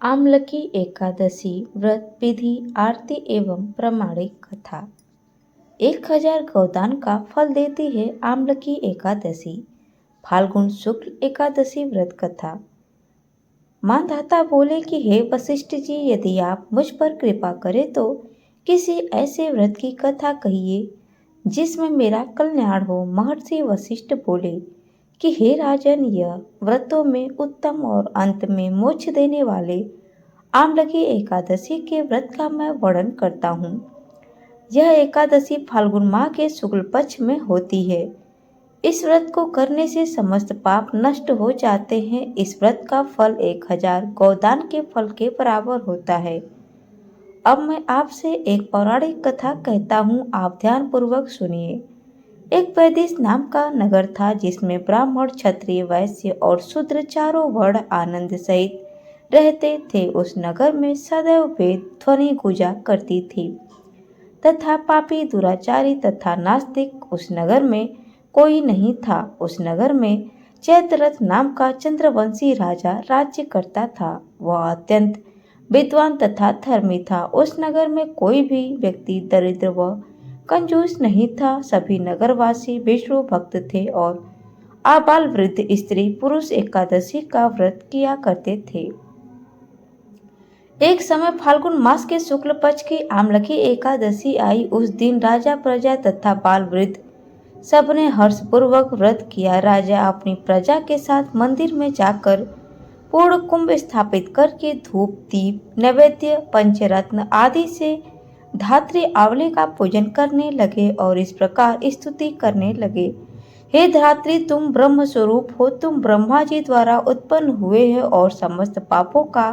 आमलकी एकादशी व्रत विधि आरती एवं प्रामाणिक कथा। 1000 गोदान का फल देती है आमलकी एकादशी। फाल्गुन शुक्ल एकादशी व्रत कथा। मानधाता बोले कि हे वशिष्ठ जी, यदि आप मुझ पर कृपा करें तो किसी ऐसे व्रत की कथा कहिए जिसमें मेरा कल्याण हो। महर्षि वशिष्ठ बोले कि हे राजन, यह व्रतों में उत्तम और अंत में मोक्ष देने वाले आमलकी एकादशी के व्रत का मैं वर्णन करता हूँ। यह एकादशी फाल्गुन माह के शुक्ल पक्ष में होती है। इस व्रत को करने से समस्त पाप नष्ट हो जाते हैं। इस व्रत का फल 1000 गोदान के फल के बराबर होता है। अब मैं आपसे एक पौराणिक कथा कहता हूँ, आप ध्यान पूर्वक सुनिए। एक वैदिश नाम का नगर था जिसमें ब्राह्मण, क्षत्रिय, वैश्य और शूद्र चारों वर्ण आनंद सहित रहते थे। उस नगर में सदैव वेद ध्वनि गूंजा करती थी तथा पापी, दुराचारी तथा नास्तिक उस नगर में कोई नहीं था। उस नगर में चैत्ररथ नाम का चंद्रवंशी राजा राज्य करता था। वह अत्यंत विद्वान तथा धर्मी था। उस नगर में कोई भी व्यक्ति दरिद्र व कंजूस नहीं था। सभी नगरवासी विष्णु भक्त थे और आबाल वृद्ध स्त्री पुरुष एकादशी का व्रत किया करते थे। एक समय फाल्गुन मास के शुक्ल पक्ष की आमलकी एकादशी आई। उस दिन राजा, प्रजा तथा बाल वृद्ध सबने हर्षपूर्वक व्रत किया। राजा अपनी प्रजा के साथ मंदिर में जाकर पूर्ण कुंभ स्थापित करके धूप, दीप, नैवेद्य, पंचरत्न आदि से धात्री आवली का पूजन करने लगे और इस प्रकार स्तुति करने लगे। हे धात्री, तुम ब्रह्म स्वरूप हो, तुम ब्रह्मा जी द्वारा उत्पन्न हुए हो और समस्त पापों का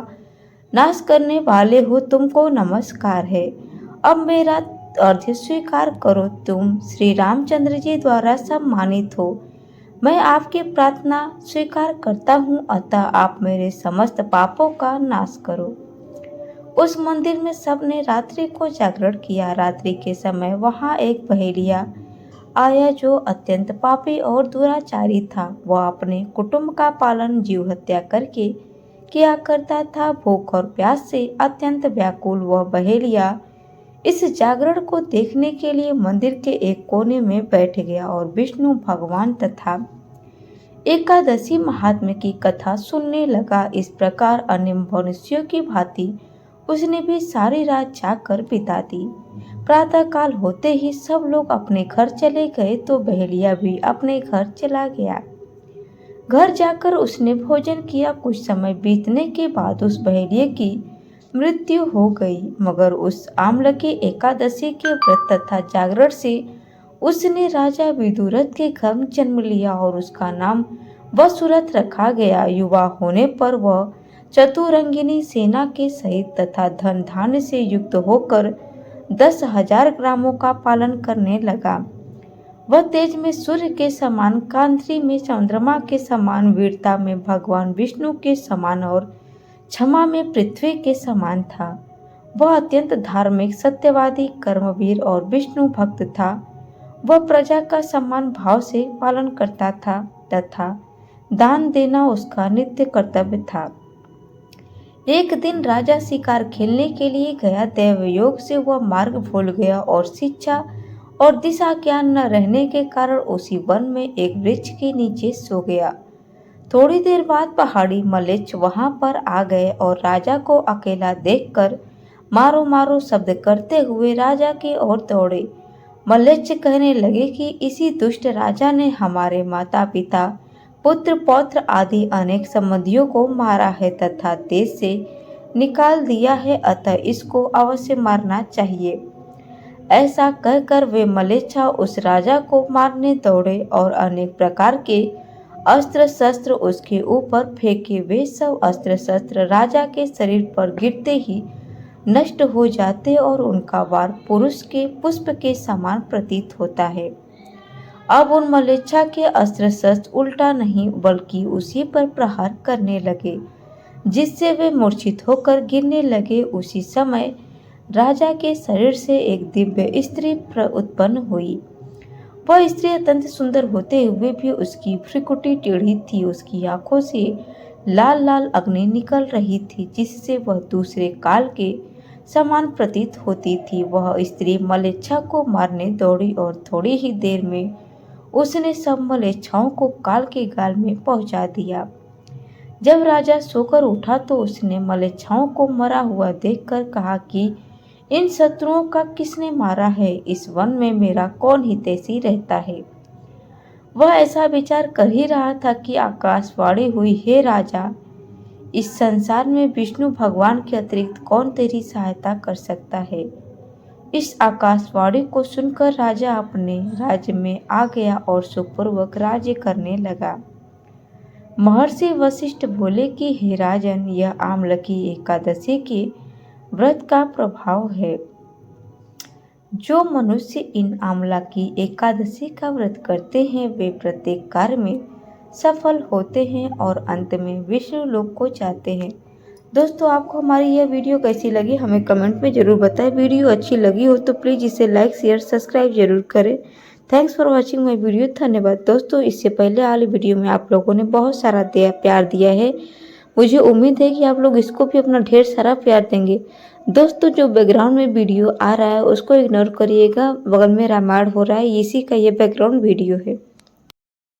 नाश करने वाले हो, तुमको नमस्कार है। अब मेरा अर्घ्य स्वीकार करो। तुम श्री रामचंद्र जी द्वारा सम्मानित हो। मैं आपकी प्रार्थना स्वीकार करता हूँ, अतः आप मेरे समस्त पापों का नाश करो। उस मंदिर में सबने रात्रि को जागरण किया। रात्रि के समय वहाँ एक बहेलिया आया जो अत्यंत पापी और दुराचारी था। वह अपने कुटुंब का पालन जीव हत्या करके किया करता था। भूख और प्यास से अत्यंत व्याकुल वह बहेलिया इस जागरण को देखने के लिए मंदिर के एक कोने में बैठ गया और विष्णु भगवान तथा एकादशी महात्म्य की कथा सुनने लगा। इस प्रकार अन्य मनुष्यों की भांति उसने भी सारी रात जाकर बिता दी। प्रातः काल होते ही सब लोग अपने घर चले गए तो बहेलिया भी अपने घर चला गया। घर जाकर उसने भोजन किया। कुछ समय बीतने के बाद उस बहेलिये की मृत्यु हो गई, मगर उस आमलकी एकादशी के व्रत तथा जागरण से उसने राजा विदुरथ के घर में जन्म लिया और उसका नाम वसुरथ रखा गया। युवा होने पर वह चतुरंगिनी सेना के सहित तथा धन धान्य से युक्त होकर 10,000 ग्रामों का पालन करने लगा। वह तेज में सूर्य के समान, कांति में चंद्रमा के समान, वीरता में भगवान विष्णु के समान और क्षमा में पृथ्वी के समान था। वह अत्यंत धार्मिक, सत्यवादी, कर्मवीर और विष्णु भक्त था। वह प्रजा का सम्मान भाव से पालन करता था तथा दान देना उसका नित्य कर्तव्य था। एक दिन राजा शिकार खेलने के लिए गया। दैव योग से वह मार्ग भूल गया और शिक्षा और दिशा ज्ञान न रहने के कारण उसी वन में एक वृक्ष के नीचे सो गया। थोड़ी देर बाद पहाड़ी मलेच्छ वहां पर आ गए और राजा को अकेला देखकर मारो मारो शब्द करते हुए राजा की ओर दौड़े। मलेच्छ कहने लगे कि इसी दुष्ट राजा ने हमारे माता पिता, पुत्र पौत्र आदि अनेक संबंधियों को मारा है तथा देश से निकाल दिया है, अतः इसको अवश्य मारना चाहिए। ऐसा कहकर वे मलेच्छा उस राजा को मारने दौड़े और अनेक प्रकार के अस्त्र शस्त्र उसके ऊपर फेंके। वे सब अस्त्र शस्त्र राजा के शरीर पर गिरते ही नष्ट हो जाते और उनका वार पुरुष के पुष्प के समान प्रतीत होता है। अब उन मलेच्छा के अस्त्र शस्त्र उल्टा नहीं बल्कि उसी पर प्रहार करने लगे, जिससे वे मूर्छित होकर गिरने लगे। उसी समय राजा के शरीर से एक दिव्य स्त्री उत्पन्न हुई। वह स्त्री अत्यंत सुंदर होते हुए भी उसकी भ्रुकुटी टेढ़ी थी। उसकी आंखों से लाल लाल अग्नि निकल रही थी, जिससे वह दूसरे काल के समान प्रतीत होती थी। वह स्त्री मलेच्छा को मारने दौड़ी और थोड़ी ही देर में उसने सब मलेच्छाओं को काल के गाल में पहुंचा दिया। जब राजा सोकर उठा तो उसने मलेच्छाओं को मरा हुआ देखकर कहा कि इन शत्रुओं का किसने मारा है? इस वन में मेरा कौन हितैषी रहता है? वह ऐसा विचार कर ही रहा था कि आकाशवाणी हुई, हे राजा, इस संसार में विष्णु भगवान के अतिरिक्त कौन तेरी सहायता कर सकता है? इस आकाशवाणी को सुनकर राजा अपने राज्य में आ गया और सुखपूर्वक राज्य करने लगा। महर्षि वशिष्ठ बोले कि हे राजन, यह आमलकी एकादशी के व्रत का प्रभाव है। जो मनुष्य इन आमलकी एकादशी का व्रत करते हैं वे प्रत्येक कार्य में सफल होते हैं और अंत में विष्णु लोक को जाते हैं। दोस्तों, आपको हमारी यह वीडियो कैसी लगी हमें कमेंट में ज़रूर बताएं। वीडियो अच्छी लगी हो तो प्लीज़ इसे लाइक शेयर सब्सक्राइब जरूर करें। Thanks for watching my video. धन्यवाद। दोस्तों, इससे पहले वाली वीडियो में आप लोगों ने बहुत सारा प्यार दिया है। मुझे उम्मीद है कि आप लोग इसको भी अपना ढेर सारा प्यार देंगे। दोस्तों, जो बैकग्राउंड में वीडियो आ रहा है उसको इग्नोर करिएगा। बगल में रामायण हो रहा है, इसी का ये बैकग्राउंड वीडियो है।